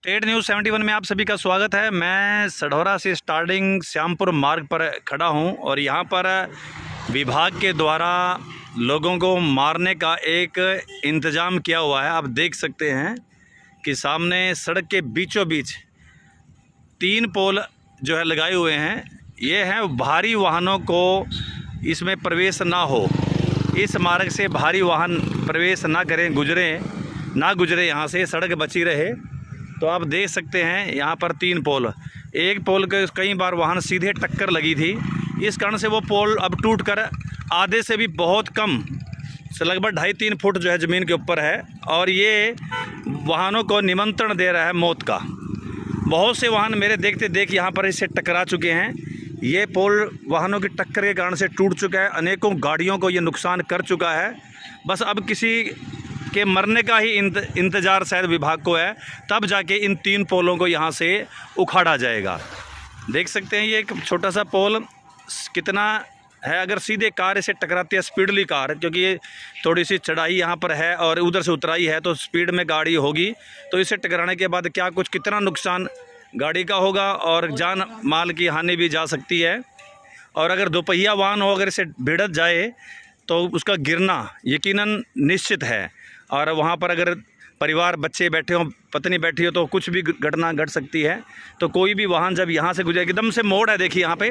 State news 71 में आप सभी का स्वागत है। मैं सढौरा से स्टार्टिंग श्यामपुर मार्ग पर खड़ा हूं और यहां पर विभाग के द्वारा लोगों को मारने का एक इंतज़ाम किया हुआ है। आप देख सकते हैं कि सामने सड़क के बीचों बीच 3 पोल जो है लगाए हुए हैं। ये हैं भारी वाहनों को इसमें प्रवेश ना हो, इस मार्ग से भारी वाहन प्रवेश ना करें, ना गुजरे, यहाँ से सड़क बची रहे। तो आप देख सकते हैं यहाँ पर 3 पोल, एक पोल के कई बार वाहन सीधे टक्कर लगी थी, इस कारण से वो पोल अब टूटकर आधे से भी बहुत कम से लगभग 2.5-3 फुट जो है ज़मीन के ऊपर है और ये वाहनों को निमंत्रण दे रहा है मौत का। बहुत से वाहन मेरे देखते देख यहाँ पर इससे टकरा चुके हैं। ये पोल वाहनों की टक्कर के कारण से टूट चुका है, अनेकों गाड़ियों को ये नुकसान कर चुका है। बस अब किसी के मरने का ही इंतज़ार शायद विभाग को है, तब जाके इन 3 पोलों को यहाँ से उखाड़ा जाएगा। देख सकते हैं ये एक छोटा सा पोल कितना है, अगर सीधे कार इसे टकराती है, स्पीडली कार, क्योंकि ये थोड़ी सी चढ़ाई यहाँ पर है और उधर से उतराई है तो स्पीड में गाड़ी होगी, तो इसे टकराने के बाद क्या कुछ कितना नुकसान गाड़ी का होगा और जान माल की हानि भी जा सकती है। और अगर दोपहिया वाहन हो, अगर इसे भिड़त जाए तो उसका गिरना यकीनन निश्चित है। और वहाँ पर अगर परिवार, बच्चे बैठे हों, पत्नी बैठी हो, तो कुछ भी घटना घट सकती है। तो कोई भी वाहन जब यहाँ से गुजरे, एकदम से मोड़ है, देखिए यहाँ पे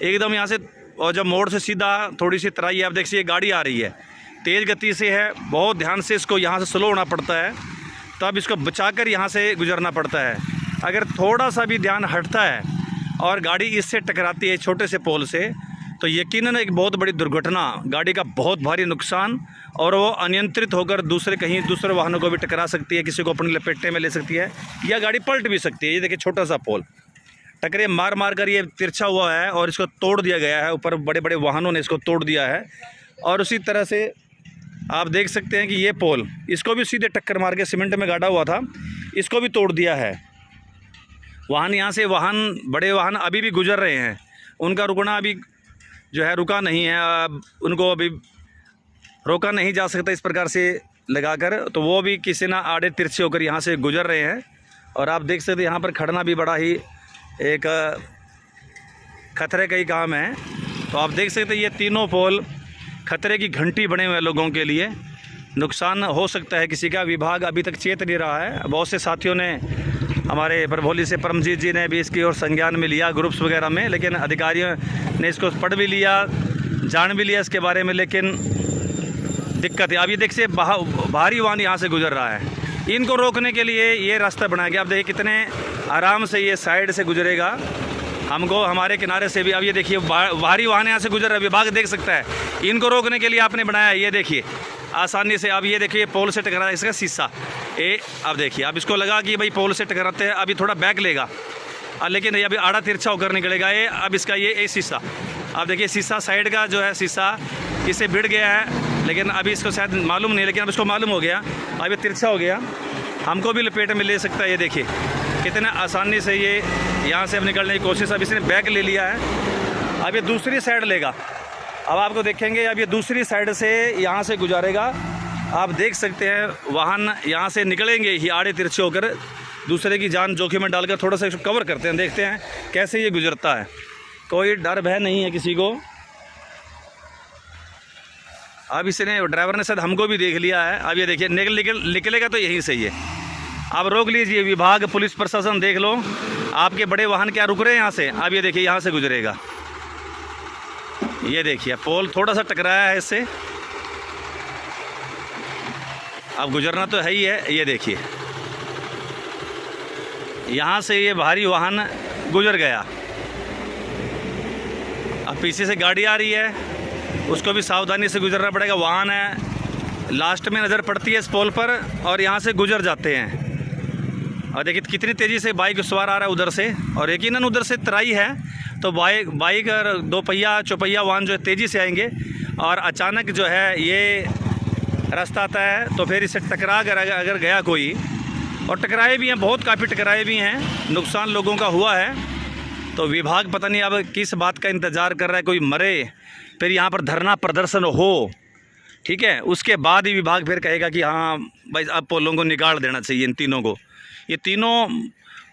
एकदम यहाँ से, और जब मोड़ से सीधा थोड़ी सी तराई है, आप देखिए गाड़ी आ रही है, तेज़ गति से है, बहुत ध्यान से इसको यहाँ से स्लो होना पड़ता है, तब इसको बचाकर यहाँ से गुजरना पड़ता है। अगर थोड़ा सा भी ध्यान हटता है और गाड़ी इससे टकराती है छोटे से पोल से, तो यकीनन एक बहुत बड़ी दुर्घटना, गाड़ी का बहुत भारी नुकसान, और वो अनियंत्रित होकर दूसरे वाहनों को भी टकरा सकती है, किसी को अपनी लपेटे में ले सकती है, या गाड़ी पलट भी सकती है। ये देखिए छोटा सा पोल टकरे मार कर ये तिरछा हुआ है और इसको तोड़ दिया गया है, ऊपर बड़े बड़े वाहनों ने इसको तोड़ दिया है। और उसी तरह से आप देख सकते हैं कि ये पोल, इसको भी सीधे टक्कर मार के सीमेंट में गाड़ा हुआ था, इसको भी तोड़ दिया है। वाहन यहाँ से बड़े वाहन अभी भी गुजर रहे हैं, उनका रुकना अभी जो है रुका नहीं है, उनको अभी रोका नहीं जा सकता इस प्रकार से लगाकर, तो वो भी किसी ना आड़े तिरछे होकर यहाँ से गुजर रहे हैं। और आप देख सकते हैं यहाँ पर खड़ना भी बड़ा ही एक खतरे का ही काम है। तो आप देख सकते हैं ये 3 पोल खतरे की घंटी बने हुए लोगों के लिए, नुकसान हो सकता है किसी का। विभाग अभी तक चेत नहीं रहा है। बहुत से साथियों ने, हमारे प्रभोली से परमजीत जी ने भी इसकी ओर संज्ञान में लिया ग्रुप्स वगैरह में, लेकिन अधिकारियों ने इसको पढ़ भी लिया, जान भी लिया इसके बारे में, लेकिन दिक्कत है। अब ये देखिए भारी वाहन यहाँ से गुजर रहा है, इनको रोकने के लिए ये रास्ता बनाया गया। अब देखिए कितने आराम से ये साइड से गुजरेगा, हमको हमारे किनारे से भी। अब ये देखिए भारी वाहन यहाँ से गुजर रहा है, विभाग देख सकता है, इनको रोकने के लिए आपने बनाया। ये देखिए आसानी से, अब ये देखिए पोल से टकरा इसका शीशा, अब देखिए, अब इसको लगा कि भाई पोल से टकराते हैं, अभी थोड़ा बैक लेगा, लेकिन ये अभी आड़ा तिरछा होकर निकलेगा। अब इसका ये शीशा, अब देखिए शीशा साइड का जो है शीशा इससे भिड़ गया है, लेकिन अभी इसको शायद मालूम नहीं, लेकिन अब इसको मालूम हो गया, अब ये तिरछा हो गया, हमको भी लपेट में ले सकता है। ये देखिए कितने आसानी से ये यहाँ से अब निकलने की कोशिश, अब इसने बैक ले लिया है, अब ये दूसरी साइड लेगा। अब आपको देखेंगे, अब ये दूसरी साइड से यहाँ से गुजारेगा। आप देख सकते हैं वाहन यहाँ से निकलेंगे ही आड़े तिरछे होकर, दूसरे की जान जोखिम में डालकर थोड़ा सा इसको कवर करते हैं, देखते हैं कैसे ये गुजरता है। कोई डर भय नहीं है किसी को। अब इसने, ड्राइवर ने शायद हमको भी देख लिया है। अब ये देखिए निकलेगा तो यहीं से ही है। अब रोक लीजिए, विभाग, पुलिस प्रशासन देख लो, आपके बड़े वाहन क्या रुक रहे हैं यहाँ से। अब ये देखिए यहाँ से गुजरेगा, ये देखिए पोल थोड़ा सा टकराया है इससे, अब गुजरना तो है ही है। ये देखिए यहाँ से ये भारी वाहन गुजर गया। अब पीछे से गाड़ी आ रही है, उसको भी सावधानी से गुजरना पड़ेगा। वाहन है, लास्ट में नज़र पड़ती है इस पोल पर और यहाँ से गुजर जाते हैं। और देखिए कितनी तेज़ी से बाइक सवार आ रहा है उधर से, और यकीनन उधर से तराई है, तो बाइक और दोपहिया चौपहिया वाहन जो है तेज़ी से आएंगे, और अचानक जो है ये रास्ता आता है, तो फिर इसे टकरा कर अगर गया कोई, और टकराए भी हैं, बहुत काफ़ी टकराए भी हैं, नुकसान लोगों का हुआ है। तो विभाग पता नहीं अब किस बात का इंतज़ार कर रहा है, कोई मरे, फिर यहाँ पर धरना प्रदर्शन हो, ठीक है, उसके बाद ही विभाग फिर कहेगा कि हाँ भाई अब पोलों को निकाल देना चाहिए इन 3 को। ये तीनों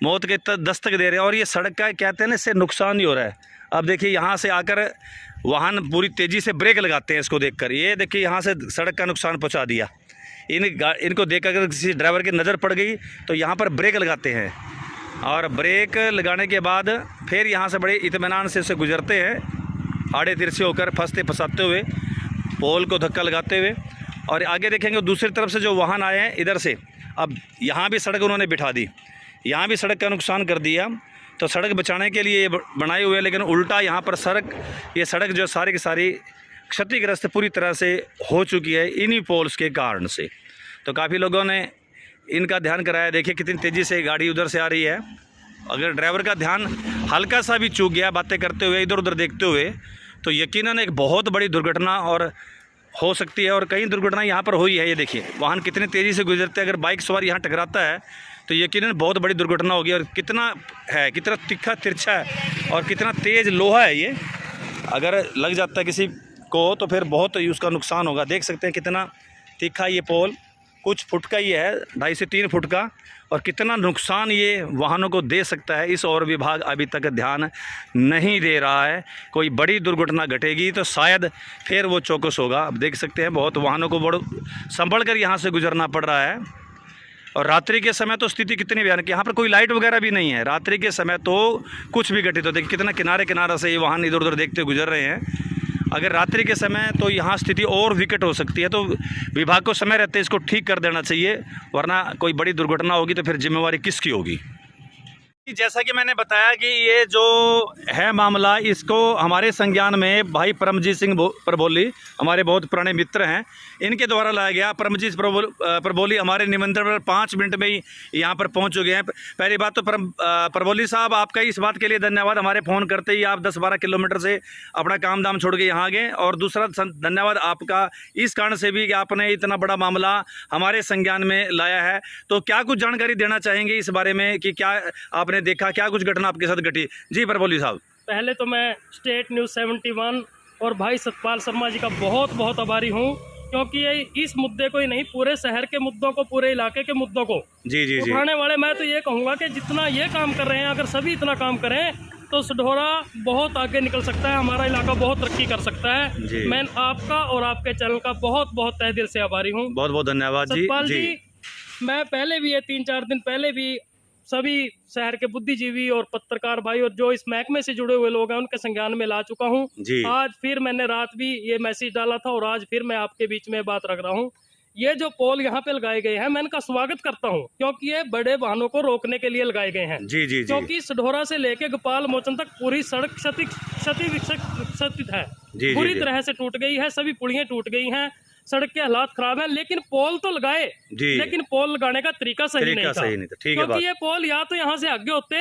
मौत के दस्तक दे रहे हैं। और ये सड़क का कहते हैं ना, इससे नुकसान ही हो रहा है। अब देखिए यहाँ से आकर वाहन पूरी तेज़ी से ब्रेक लगाते हैं इसको देखकर। ये देखिए यहाँ से सड़क का नुकसान पहुँचा दिया। इनको देख अगर किसी ड्राइवर की नज़र पड़ गई तो यहाँ पर ब्रेक लगाते हैं, और ब्रेक लगाने के बाद फिर यहाँ से बड़े इत्मीनान से इससे गुजरते हैं, आड़े तिरछे होकर फंसते फंसाते हुए, पोल को धक्का लगाते हुए। और आगे देखेंगे दूसरी तरफ से जो वाहन आए हैं इधर से, अब यहाँ भी सड़क उन्होंने बिठा दी, यहाँ भी सड़क का नुकसान कर दिया। तो सड़क बचाने के लिए ये बनाए हुए हैं, लेकिन उल्टा यहाँ पर ये सड़क जो सारी की सारी क्षतिग्रस्त पूरी तरह से हो चुकी है इन्हीं पोल्स के कारण से। तो काफ़ी लोगों ने इनका ध्यान कराया। देखिए कितनी तेज़ी से गाड़ी उधर से आ रही है। अगर ड्राइवर का ध्यान हल्का सा भी चूक गया बातें करते हुए, इधर उधर देखते हुए, तो यकीनन एक बहुत बड़ी दुर्घटना और हो सकती है। और कई दुर्घटना यहाँ पर हुई है। ये देखिए वाहन कितनी तेज़ी से गुजरते हैं, अगर बाइक सवार यहाँ टकराता है तो यकीनन बहुत बड़ी दुर्घटना होगी। और कितना तिखा तिरछा है और कितना तेज़ लोहा है ये, अगर लग जाता है किसी को तो फिर बहुत ही उसका नुकसान होगा। देख सकते हैं कितना तीखा ये पोल, कुछ फुट का ही है, 2.5 से 3 फुट का, और कितना नुकसान ये वाहनों को दे सकता है। इस और विभाग अभी तक ध्यान नहीं दे रहा है। कोई बड़ी दुर्घटना घटेगी तो शायद फिर वो चौकस होगा। अब देख सकते हैं बहुत वाहनों को बड़ा संभल कर यहाँ से गुजरना पड़ रहा है। और रात्रि के समय तो स्थिति कितनी भयानक, यहाँ पर कोई लाइट वगैरह भी नहीं है। रात्रि के समय तो कुछ भी घटित हो, देखिए कितना किनारे से ये वाहन इधर उधर देखते गुजर रहे हैं। अगर रात्रि के समय तो यहाँ स्थिति और विकट हो सकती है। तो विभाग को समय रहते इसको ठीक कर देना चाहिए, वरना कोई बड़ी दुर्घटना होगी तो फिर जिम्मेवारी किसकी होगी। जैसा कि मैंने बताया कि ये जो है मामला, इसको हमारे संज्ञान में भाई परमजीत सिंह प्रभोली, हमारे बहुत पुराने मित्र हैं, इनके द्वारा लाया गया। परमजीत प्रभोली हमारे निमंत्रण पर 5 मिनट में ही यहाँ पर पहुँच चुके हैं। पहली बात तो प्रभोली साहब आपका इस बात के लिए धन्यवाद, हमारे फ़ोन करते ही आप 10-12 किलोमीटर से अपना काम धाम छोड़ के यहाँ गए। और दूसरा धन्यवाद आपका इस कारण से भी कि आपने इतना बड़ा मामला हमारे संज्ञान में लाया है। तो क्या कुछ जानकारी देना चाहेंगे इस बारे में कि क्या आपने देखा, क्या कुछ घटना आपके साथ घटी? जी प्रभोली साहब। पहले तो मैं स्टेट न्यूज़ 71 और भाई सतपाल शर्मा जी का बहुत बहुत आभारी हूँ, क्योंकि ये इस मुद्दे को ही नहीं, पूरे शहर के मुद्दों को, पूरे इलाके के मुद्दों को जी उठाने वाले। मैं तो ये कहूँगा कि जितना ये काम कर रहे हैं, अगर सभी इतना काम करें तो सढौरा बहुत आगे निकल सकता है, हमारा इलाका बहुत तरक्की कर सकता है। मैं आपका और आपके चैनल का बहुत बहुत तहे दिल से आभारी हूँ। बहुत बहुत धन्यवाद जी। सतपाल जी, मैं पहले भी 3-4 दिन पहले भी सभी शहर के बुद्धिजीवी और पत्रकार भाई और जो इस महकमे से जुड़े हुए लोग हैं उनके संज्ञान में ला चुका हूं। आज फिर मैंने रात भी ये मैसेज डाला था और आज फिर मैं आपके बीच में बात रख रहा हूं। ये जो पोल यहाँ पे लगाए गए हैं, मैं इनका स्वागत करता हूं, क्योंकि ये बड़े वाहनों को रोकने के लिए लगाए गए हैं। क्योंकि सढौरा से लेके गोपाल मोचन तक पूरी सड़क क्षतिग्रस्त है, पूरी तरह से टूट गई है, सभी पुलियां टूट गई हैं, सड़क के हालात खराब हैं। लेकिन पोल तो लगाए, लेकिन पोल लगाने का तरीका सही नहीं था। क्योंकि ये पोल या तो यहाँ से आगे होते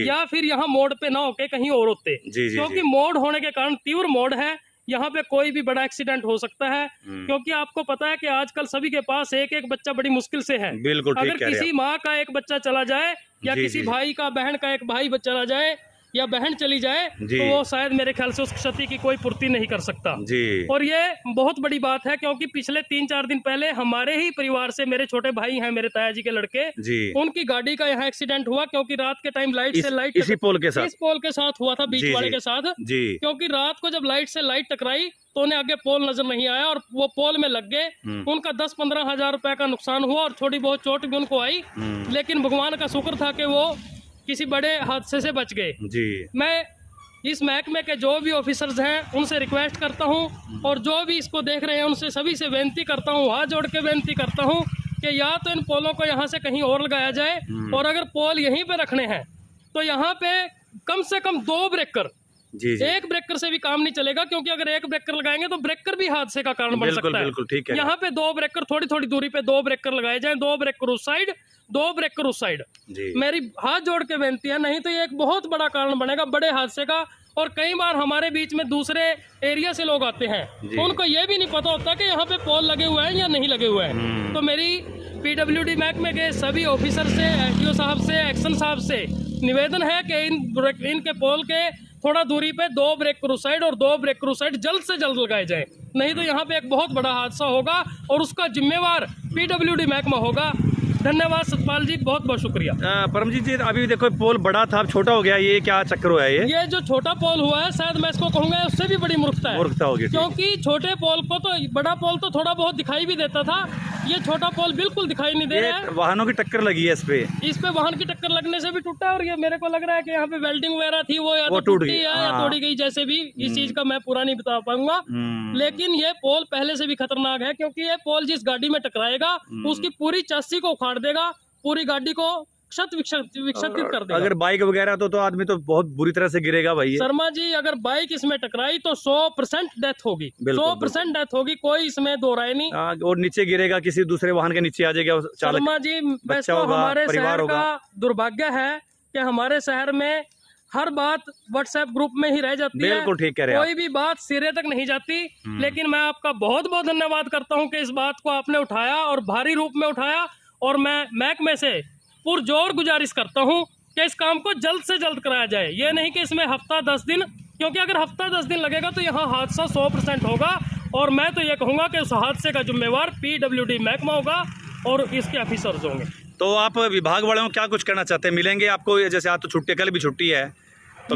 या फिर यहाँ मोड़ पे ना होके कहीं और होते, क्योंकि मोड़ होने के कारण तीव्र मोड़ है, यहाँ पे कोई भी बड़ा एक्सीडेंट हो सकता है। क्योंकि आपको पता है कि आजकल सभी के पास एक बच्चा बड़ी मुश्किल से है। अगर किसी माँ का एक बच्चा चला जाए या किसी भाई का, बहन का एक भाई चला जाए या बहन चली जाए तो वो शायद मेरे ख्याल से उस क्षति की कोई पूर्ति नहीं कर सकता। और ये बहुत बड़ी बात है, क्योंकि पिछले 3-4 दिन पहले हमारे ही परिवार से, मेरे छोटे भाई हैं, मेरे ताया जी के लड़के, उनकी गाड़ी का यहाँ एक्सीडेंट हुआ। क्योंकि रात के टाइम इस पोल के साथ हुआ था, बीच वाले के साथ। क्योंकि रात को जब लाइट से लाइट टकराई तो उन्हें आगे पोल नजर नहीं आया और वो पोल में लग गए। उनका 10-15 हजार रुपए का नुकसान हुआ और थोड़ी बहुत चोट भी उनको आई, लेकिन भगवान का शुक्र था कि वो किसी बड़े हादसे से बच गए। मैं इस महकमे के जो भी ऑफिसर्स हैं उनसे रिक्वेस्ट करता हूं, और जो भी इसको देख रहे हैं उनसे सभी से विनती करता हूं, हाथ जोड़ के विनती करता हूं कि या तो इन पोलों को यहाँ से कहीं और लगाया जाए, और अगर पोल यहीं पे रखने हैं तो यहाँ पे कम से कम 2 ब्रेकर, एक ब्रेकर से भी काम नहीं चलेगा। क्योंकि अगर एक ब्रेकर लगाएंगे तो ब्रेकर भी हादसे का कारण बन सकता है। यहाँ पे 2 ब्रेकर, थोड़ी थोड़ी दूरी पे 2 ब्रेकर लगाए जाएं, 2 ब्रेकर उस साइड, 2 ब्रेकर उस साइड। मेरी हाथ जोड़ के विनती है, नहीं तो ये एक बहुत बड़ा कारण बनेगा बड़े हादसे का। और कई बार हमारे बीच में दूसरे एरिया से लोग आते हैं, तो उनको ये भी नहीं पता होता कि यहाँ पे पोल लगे हुए हैं या नहीं लगे हुए हैं। तो मेरी PWD महकमे के सभी ऑफिसर से, SDO साहब से, एक्शन साहब से निवेदन है कि इनके पोल के थोड़ा दूरी पे 2 ब्रेकर उस साइड और 2 ब्रेकर उस साइड जल्द से जल्द लगाए जाए, नहीं तो यहाँ पे एक बहुत बड़ा हादसा होगा और उसका जिम्मेवार PWD महकमा होगा। धन्यवाद सतपाल जी, बहुत बहुत शुक्रिया। परमजीत जी, अभी देखो पोल बड़ा था, अब छोटा हो गया, ये क्या चक्कर हुआ है? ये जो छोटा पोल हुआ है, शायद मैं इसको कहूँगा उससे भी बड़ी मूर्खता है। मूर्खता होगी, क्योंकि छोटे पोल को तो, बड़ा पोल तो थोड़ा बहुत दिखाई भी देता था, ये छोटा पोल बिल्कुल दिखाई नहीं दे रहा है। वाहनों की टक्कर लगी है इस पे वाहन की टक्कर लगने से भी टूटा है। और ये मेरे को लग रहा है कि यहाँ पे वेल्डिंग वगैरह थी, वो या तो टूट टूटी गई या तोड़ी गई, जैसे भी। इस चीज का मैं पूरा नहीं बता पाऊंगा, लेकिन ये पोल पहले से भी खतरनाक है, क्योंकि ये पोल जिस गाड़ी में टकराएगा उसकी पूरी चस्सी को उखाड़ देगा, पूरी गाड़ी को क्षत विक्षतित कर देगा। अगर बाइक वगैरह तो आदमी तो बहुत बुरी तरह से गिरेगा भाई। शर्मा जी, अगर बाइक इसमें टकराई तो 100% डेथ होगी, 100% डेथ होगी, कोई इसमें दो राय नहीं। और नीचे गिरेगा, किसी दूसरे वाहन के नीचे आ जाएगा शर्मा जी, वैसे हमारे शहर का दुर्भाग्य है कि हमारे शहर में हर बात व्हाट्सएप ग्रुप में ही रह जाती है। बिल्कुल ठीक कह रहे हैं, कोई भी बात सिरे तक नहीं जाती। लेकिन मैं आपका बहुत बहुत धन्यवाद करता हूं कि इस बात को आपने उठाया और भारी रूप में उठाया। और मैं महकमे से पुरजोर गुजारिश करता हूं कि इस काम को जल्द से जल्द कराया जाए। ये नहीं कि इसमें हफ्ता 10 दिन, क्योंकि अगर हफ्ता 10 दिन लगेगा तो यहाँ हादसा 100% होगा। और मैं तो ये कहूँगा कि उस हादसे का जिम्मेवार PWD महकमा होगा और इसके ऑफिसर्स होंगे। तो आप विभाग वालों को क्या कुछ करना चाहते हैं? मिलेंगे आपको? जैसे आज तो छुट्टी, कल भी छुट्टी है, तो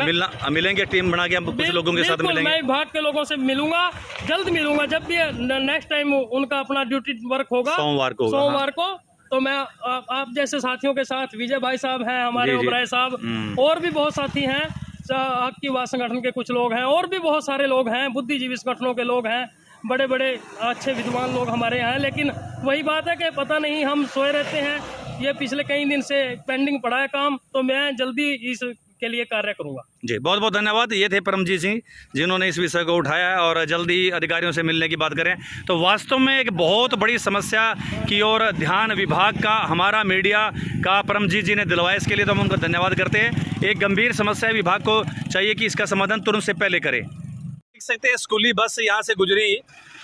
मिलेंगे, टीम बना के हम कुछ लोगों के साथ मिलेंगे। मैं विभाग के लोगों से मिलूंगा, जल्द मिलूंगा, जब भी नेक्स्ट टाइम उनका अपना ड्यूटी वर्क होगा सोमवार को। तो मैं आप जैसे साथियों के साथ, विजय भाई साहब हैं हमारे, ओबराय साहब, और भी बहुत साथी हैं, आपकी संगठन के कुछ लोग हैं, और भी बहुत सारे लोग हैं, बुद्धिजीवी संगठनों के लोग हैं, बड़े बड़े अच्छे विद्वान लोग हमारे यहाँ हैं। लेकिन वही बात है कि पता नहीं, हम सोए रहते हैं, ये पिछले कई दिन से पेंडिंग पड़ा है काम, तो मैं जल्दी इस के लिए कार्य करूंगा। जी, बहुत बहुत धन्यवाद। ये थे परमजीत सिंह, जिन्होंने इस विषय को उठाया है और जल्दी अधिकारियों से मिलने की बात करें। तो वास्तव में एक बहुत बड़ी समस्या की ओर ध्यान विभाग का, हमारा मीडिया का परमजीत जी ने दिलवाया, इसके लिए तो हम उनको धन्यवाद करते हैं। एक गंभीर समस्या है, विभाग को चाहिए कि इसका समाधान तुरंत से पहले करे। देख सकते हैं स्कूली बस यहाँ से गुजरी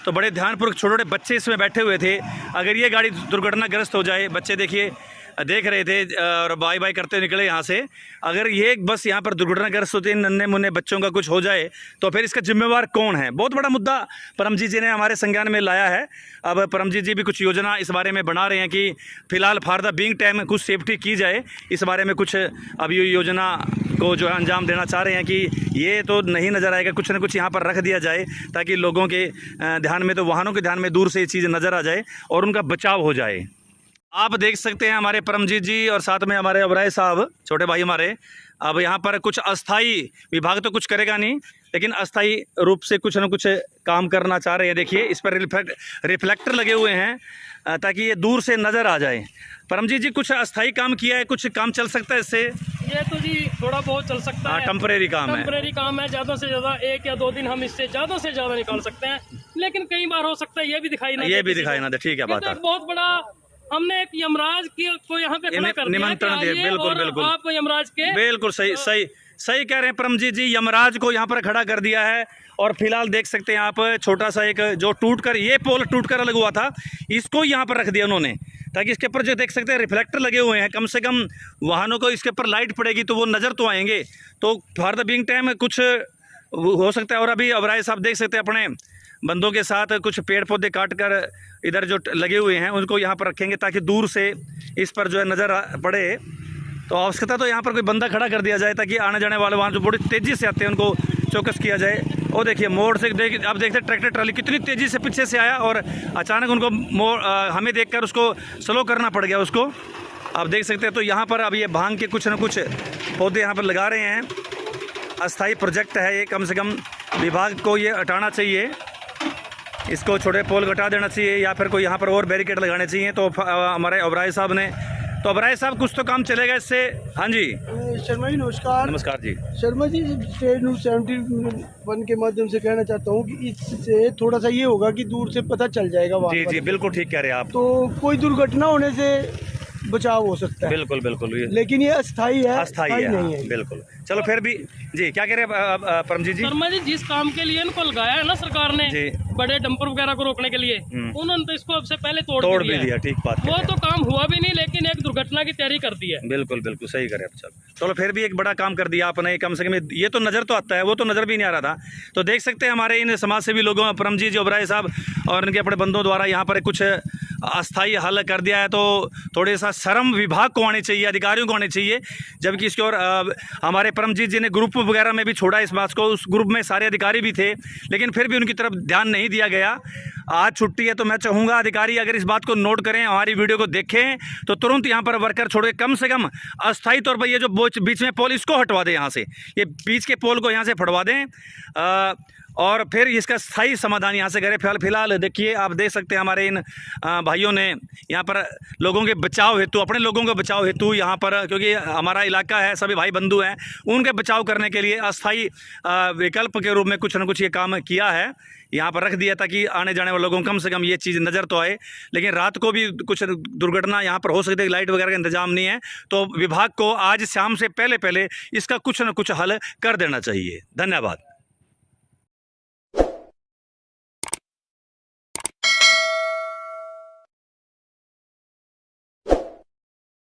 तो बड़े ध्यानपूर्वक छोटे छोटे बच्चे इसमें बैठे हुए थे। अगर ये गाड़ी दुर्घटनाग्रस्त हो जाए, बच्चे देखिए देख रहे थे और बाय बाय करते निकले यहाँ से, अगर ये बस यहाँ पर दुर्घटनाग्रस्त होती है, नन्हे मुन्ने बच्चों का कुछ हो जाए, तो फिर इसका जिम्मेवार कौन है? बहुत बड़ा मुद्दा परमजीत जी ने हमारे संज्ञान में लाया है। अब परमजीत जी भी कुछ योजना इस बारे में बना रहे हैं कि फिलहाल फॉर द बीइंग टाइम कुछ सेफ्टी की जाए। इस बारे में कुछ अब ये योजना को जो है अंजाम देना चाह रहे हैं कि ये तो नहीं नज़र आएगा, कुछ ना कुछ यहाँ पर रख दिया जाए, ताकि लोगों के ध्यान में, तो वाहनों के ध्यान में दूर से ये चीज़ नज़र आ जाए और उनका बचाव हो जाए। आप देख सकते हैं हमारे परमजीत जी और साथ में हमारे ओबराय साहब, छोटे भाई हमारे। अब यहाँ पर कुछ अस्थाई, विभाग तो कुछ करेगा नहीं, लेकिन अस्थाई रूप से कुछ ना कुछ काम करना चाह रहे हैं। देखिए इस पर रिफ्लेक्टर लगे हुए हैं ताकि ये दूर से नज़र आ जाए। परमजीत जी, कुछ अस्थाई काम किया है, कुछ काम चल सकता है इससे? ये तो जी थोड़ा बहुत चल सकता है, टेम्परेरी काम है, ज़्यादा से ज़्यादा 1 या 2 दिन हम इससे ज़्यादा से ज़्यादा निकाल सकते हैं। लेकिन कई बार हो सकता है ये भी दिखाई ना दे। ठीक है, बात है। बहुत बड़ा हमने एक यमराज को यहाँ पे खड़ा कर दिया, निमंत्रण दिया। बिल्कुल आप यमराज के बिल्कुल सही कह रहे हैं परमजीत जी, यमराज को यहाँ पर खड़ा कर दिया है। और फिलहाल देख सकते हैं आप, छोटा सा एक जो ये पोल टूटकर अलग हुआ था, इसको यहाँ पर रख दिया उन्होंने, ताकि इसके ऊपर जो देख सकते हैं रिफ्लेक्टर लगे हुए हैं, कम से कम वाहनों को इसके ऊपर लाइट पड़ेगी तो वो नज़र तो आएंगे। तो फॉर द बीइंग टाइम कुछ हो सकता है। और अभी ओबराय साहब देख सकते हैं अपने बंदों के साथ कुछ पेड़ पौधे काट कर इधर जो लगे हुए हैं उनको यहाँ पर रखेंगे, ताकि दूर से इस पर जो है नज़र पड़े। तो आवश्यकता तो यहाँ पर कोई बंदा खड़ा कर दिया जाए, ताकि आने जाने वाले वाहन जो बड़ी तेज़ी से आते हैं उनको चौकस किया जाए। और देखिए मोड़ से आप देखते ट्रैक्टर ट्राली कितनी तेज़ी से पीछे से आया और अचानक उनको हमें देखकर उसको स्लो करना पड़ गया उसको, आप देख सकते हैं। तो यहाँ पर अब ये भांग के कुछ न कुछ पौधे यहाँ पर लगा रहे हैं। अस्थाई प्रोजेक्ट है ये, कम से कम विभाग को ये हटाना चाहिए, इसको छोटे पोल हटा देना चाहिए, या फिर कोई यहाँ पर और बैरिकेड लगाने चाहिए। तो हमारे ओबराय साहब ने, तो ओबराय साहब कुछ तो काम चलेगा इससे। हाँ जी शर्मा जी, नमस्कार जी। शर्मा जी, स्टेट न्यूज़ 71 के माध्यम से कहना चाहता हूँ कि इससे थोड़ा सा ये होगा कि दूर से पता चल जाएगा। जी बिल्कुल ठीक कह रहे हैं आप। तो कोई दुर्घटना होने से बचाव हो सकता है। बिल्कुल। लेकिन ये अस्थाई है, नहीं है। बिल्कुल। चलो फिर भी जी, क्या कह रहे हैं परमजीत जी? शर्मा जी, जिस काम के लिए इनको लगाया है ना सरकार ने, बड़े डंपर वगैरह को रोकने के लिए, उन्होंने तो इसको अब से पहले तोड़ भी दिया। ठीक बात वो तो काम हुआ भी नहीं, लेकिन एक दुर्घटना की तैयारी कर दी है। बिल्कुल बिल्कुल सही करे आप। चलो फिर भी एक बड़ा काम कर दिया आपने, कम से कम ये तो नज़र तो आता है, वो तो नज़र भी नहीं आ रहा था। तो देख सकते हैं हमारे इन समाज सेवी लोगों, परमजीत जी ओबराय साहब और इनके अपने बंदों द्वारा यहाँ पर कुछ अस्थाई हल कर दिया है। तो थोड़े सा शर्म विभाग को आनी चाहिए, अधिकारियों को आनी चाहिए, जबकि इसकी और हमारे परमजीत जी ने ग्रुप वगैरह में भी छोड़ा इस बात को, उस ग्रुप में सारे अधिकारी भी थे, लेकिन फिर भी उनकी तरफ ध्यान नहीं दिया गया। आज छुट्टी है तो मैं चाहूँगा अधिकारी अगर इस बात को नोट करें, हमारी वीडियो को देखें, तो तुरंत यहाँ पर वर्कर छोड़ के कम से कम अस्थायी तौर पर ये जो बीच में पोल इसको हटवा दें, यहाँ से ये बीच के पोल को यहाँ से फटवा दें और फिर इसका स्थायी समाधान यहाँ से करें। फिलहाल देखिए, आप देख सकते हैं हमारे इन भाइयों ने यहाँ पर लोगों के बचाव हेतु, अपने लोगों के बचाव हेतु यहाँ पर, क्योंकि हमारा इलाका है, सभी भाई बंधु हैं, उनके बचाव करने के लिए अस्थायी विकल्प के रूप में कुछ न कुछ ये काम किया है, यहाँ पर रख दिया ताकि आने जाने वाले लोगों को कम से कम ये चीज़ नज़र तो आए। लेकिन रात को भी कुछ दुर्घटना यहाँ पर हो सकती है, लाइट वगैरह का इंतजाम नहीं है, तो विभाग को आज शाम से पहले इसका कुछ न कुछ हल कर देना चाहिए। धन्यवाद।